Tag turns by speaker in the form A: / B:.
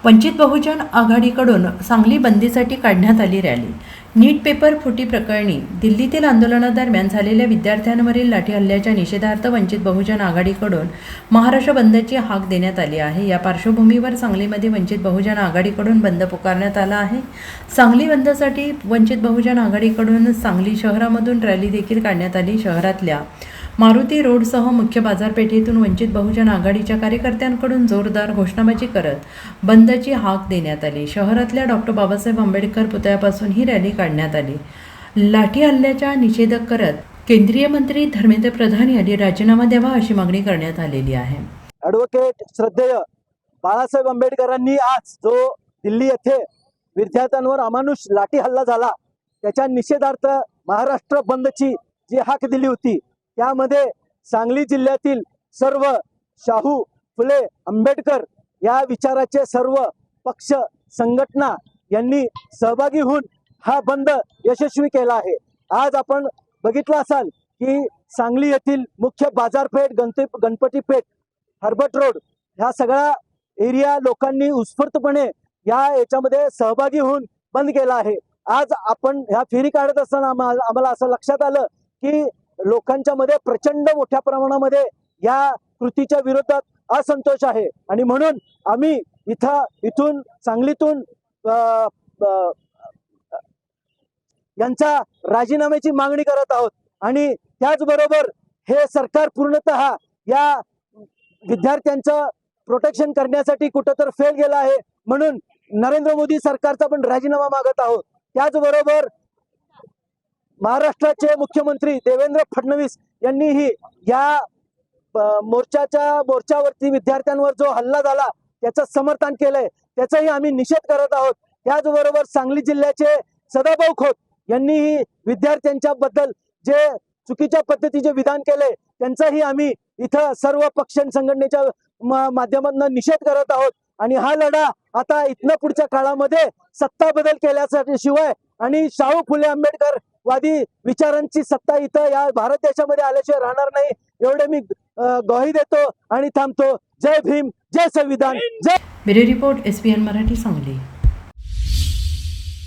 A: वंचित बहुजन आघाडीकडून सांगली बंदीसाठी काढण्यात आली रॅली। नीट पेपर फुटी प्रकरणी दिल्लीतील आंदोलनादरम्यान झालेल्या विद्यार्थ्यांवरील लाठी हल्ल्याच्या निषेधार्थ वंचित बहुजन आघाडीकडून महाराष्ट्र बंदची हाक देण्यात आली आहे। या पार्श्वभूमीवर सांगलीमध्ये वंचित बहुजन आघाडीकडून बंद पुकारण्यात आला आहे। सांगली बंदसाठी वंचित बहुजन आघाडीकडून सांगली शहरामधून रॅली देखील काढण्यात आली। शहरातल्या मारुती रोडसह मुख्य बाजारपेठेतून वंचित बहुजन आघाडीच्या कार्यकर्त्यांकडून जोरदार घोषणाबाजी करत बंदची हाक देण्यात आली। शहरातल्या डॉक्टर बाबासाहेब आंबेडकर पुतळ्यापासून ही रॅली काढण्यात आली। लाठी हल्ल्याचा निषेध करत केंद्रीय मंत्री धर्मेंद्र प्रधान यांनी राजीनामा द्यावा अशी मागणी करण्यात आलेली आहे।
B: ॲडव्होकेट श्रद्धेय बाळासाहेब आंबेडकरांनी आज जो दिल्ली येथे विद्यार्थ्यांवर अमानुष लाठी हल्ला झाला त्याच्या निषेधार्थ महाराष्ट्र बंदची जी हाक दिली होती, त्यामध्ये सांगली जिल्ह्यातील सर्व शाहू फुले आंबेडकर या विचाराचे सर्व पक्ष संघटना यांनी सहभागी होऊन हा बंद यशस्वी केला आहे। आज आपण बघितलं असाल की सांगली येथील मुख्य बाजारपेठ, गणपती पेठ, हर्बट रोड ह्या सगळ्या एरिया लोकांनी उत्स्फूर्तपणे याच्यामध्ये सहभागी होऊन बंद केला आहे। आज आपण ह्या फेरी काढत असताना आम्हाला असं लक्षात आलं की लोकांच्या मध्ये प्रचंड मोठ्या प्रमाणामध्ये या कृतीच्या विरोधात असंतोष आहे आणि म्हणून आम्ही इथून सांगलीतून यांचा राजीनाम्याची मागणी करत आहोत आणि त्याचबरोबर हे सरकार पूर्णतः या विद्यार्थ्यांचं प्रोटेक्शन करण्यासाठी कुठंतरी फेल गेला आहे, म्हणून नरेंद्र मोदी सरकारचा पण राजीनामा मागत आहोत। त्याचबरोबर महाराष्ट्राचे मुख्यमंत्री देवेंद्र फडणवीस यांनीही या मोर्चावरती विद्यार्थ्यांवर जो हल्ला झाला त्याचं समर्थन केलंय, त्याचाही आम्ही निषेध करत आहोत। त्याचबरोबर सांगली जिल्ह्याचे सदाभाऊ खोत यांनीही विद्यार्थ्यांच्या बद्दल जे चुकीच्या पद्धतीचे विधान केले त्यांचाही आम्ही इथं सर्व पक्ष संघटनेच्या माध्यमातून निषेध करत आहोत आणि हा लढा आता इथनं पुढच्या काळामध्ये सत्ता बदल केल्यासाठी शिवाय आणि शाहू फुले आंबेडकर वादी विचारांची सत्ता इथं या भारत देशामध्ये आल्याशिवाय राहणार नाही, एवढे मी ग्वाही देतो आणि थांबतो। जय भीम, जय संविधान, जय।
A: Bureau report SPN Marathi Sangli.